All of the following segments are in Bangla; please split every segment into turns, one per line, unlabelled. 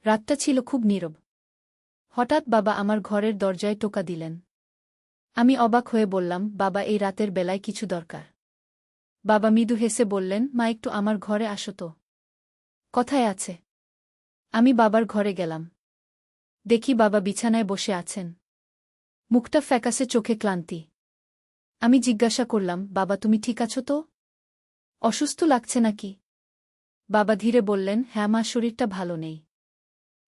রাতটা ছিল খুব নীরব। হঠাৎ বাবা আমার ঘরের দরজায় টোকা দিলেন। আমি অবাক হয়ে বললাম, বাবা, এই রাতের বেলায় কিছু দরকার? বাবা মৃদু হেসে বললেন, মা, একটু আমার ঘরে আসো তো। কথায় আছে। আমি বাবার ঘরে গেলাম। দেখি বাবা বিছানায় বসে আছেন। মুখটা ফ্যাকাসে, চোখে ক্লান্তি। আমি জিজ্ঞাসা করলাম, বাবা, তুমি ঠিক আছো তো? অসুস্থ লাগছে নাকি? বাবা ধীরে বললেন, হ্যাঁ মা, শরীরটা ভালো নেই।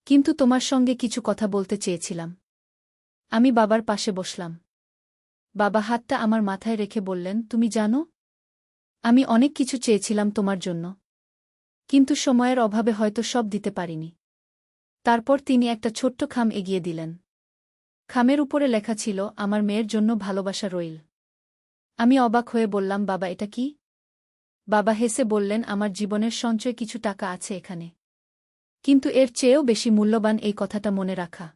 কিন্তু তোমার সঙ্গে কিছু কথা বলতে চেয়েছিলাম। আমি বাবার পাশে বসলাম। বাবা হাতটা আমার মাথায় রেখে বললেন, তুমি জানো, আমি অনেক কিছু চেয়েছিলাম তোমার জন্য, কিন্তু সময়ের অভাবে হয়তো সব দিতে পারিনি। তারপর তিনি একটা ছোট্ট খাম এগিয়ে দিলেন। খামের উপরে লেখা ছিল, আমার মেয়ের জন্য ভালোবাসা রইল। আমি অবাক হয়ে বললাম, বাবা, এটা কি? বাবা হেসে বললেন, আমার জীবনের সঞ্চয় কিছু টাকা আছে এখানে। কিন্তু এর চেয়েও বেশি মূল্যবান এই কথাটা মনে রাখা।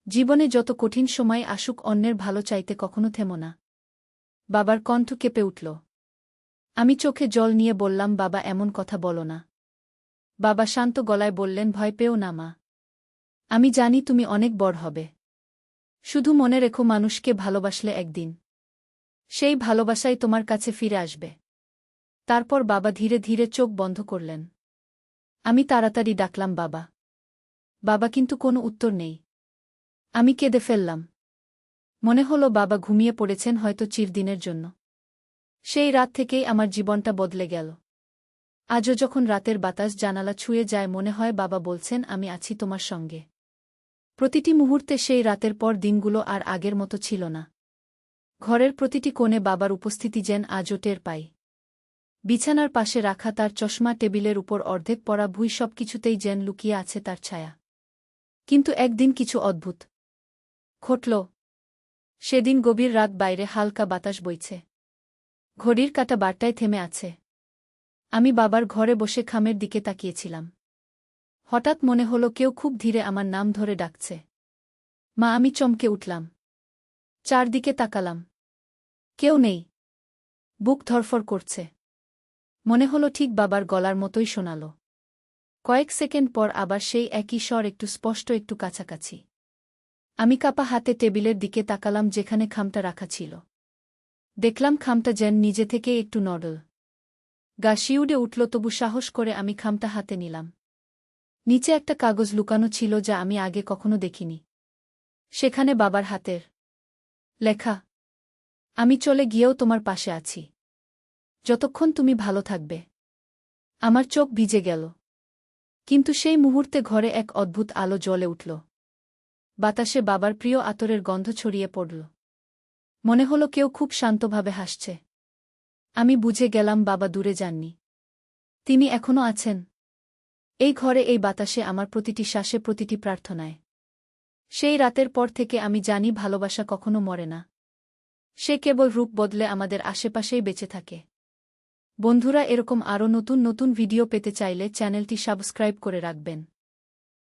জীবনে যত কঠিন সময় আসুক, অন্যের ভালো চাইতে কখনো থেমো না। বাবার কণ্ঠ কেঁপে উঠল। আমি চোখে জল নিয়ে বললাম, বাবা, এমন কথা বলো না। বাবা শান্ত গলায় বললেন, ভয় পেও না মা। আমি জানি তুমি অনেক বড় হবে। শুধু মনে রেখো, মানুষকে ভালোবাসলে একদিন সেই ভালোবাসাই তোমার কাছে ফিরে আসবে। তারপর বাবা ধীরে ধীরে চোখ বন্ধ করলেন। আমি তাড়াতাড়ি ডাকলাম, বাবা। বাবা, কিন্তু কোনো উত্তর নেই। আমি কেঁদে ফেললাম। মনে হলো বাবা ঘুমিয়ে পড়েছেন, হয়তো চিরদিনের জন্য। সেই রাত থেকেই আমার জীবনটা বদলে গেল। আজও যখন রাতের বাতাস জানালা ছুঁয়ে যায়, মনে হয় বাবা বলছেন, আমি আছি তোমার সঙ্গে। প্রতিটি মুহূর্তে সেই রাতের পর দিনগুলো আর আগের মতো ছিল না। ঘরের প্রতিটি কোণে বাবার উপস্থিতি যেন আজও টের পাই। বিছানার পাশে রাখা তার চশমা, টেবিলের উপর অর্ধেক পড়া বই, সবকিছুতেই যেন লুকিয়ে আছে তার ছায়া। কিন্তু একদিন কিছু অদ্ভুত ঘটল। সেদিন গভীর রাত, বাইরে হালকা বাতাস বইছে। ঘড়ির কাঁটা বারটায় থেমে আছে। আমি বাবার ঘরে বসে খামের দিকে তাকিয়েছিলাম। হঠাৎ মনে হলো কেউ খুব ধীরে আমার নাম ধরে ডাকছে। মা! আমি চমকে উঠলাম। চারদিকে তাকালাম। কেউ নেই। বুক ধড়ফড় করছে। মনে হলো ঠিক বাবার গলার মতোই শোনাল। কয়েক সেকেন্ড পর আবার সেই একই স্বর, একটু স্পষ্ট, একটু কাছাকাছি। আমি কাপা হাতে টেবিলের দিকে তাকালাম, যেখানে খামটা রাখা ছিল। দেখলাম খামটা যেন নিজে থেকে একটু নড়ল। গা শিউরে উঠল, তবু সাহস করে আমি খামটা হাতে নিলাম। নিচে একটা কাগজ লুকানো ছিল, যা আমি আগে কখনো দেখিনি। সেখানে বাবার হাতের লেখা, আমি চলে গিয়েও তোমার পাশে আছি, যতক্ষণ তুমি ভালো থাকবে। আমার চোখ ভিজে গেল। কিন্তু সেই মুহূর্তে ঘরে এক অদ্ভুত আলো জ্বলে উঠল। বাতাসে বাবার প্রিয় আতরের গন্ধ ছড়িয়ে পড়ল। মনে হলো কেউ খুব শান্তভাবে হাসছে। আমি বুঝে গেলাম, বাবা দূরে যাননি। তিনি এখনো আছেন এই ঘরে, এই বাতাসে, আমার প্রতিটি শ্বাসে, প্রতিটি প্রার্থনায়। সেই রাতের পর থেকে আমি জানি, ভালোবাসা কখনো মরে না। সে কেবল রূপ বদলে আমাদের আশেপাশেই বেঁচে থাকে। বন্ধুরা, এরকম আরও নতুন নতুন ভিডিও পেতে চাইলে চ্যানেলটি সাবস্ক্রাইব করে রাখবেন।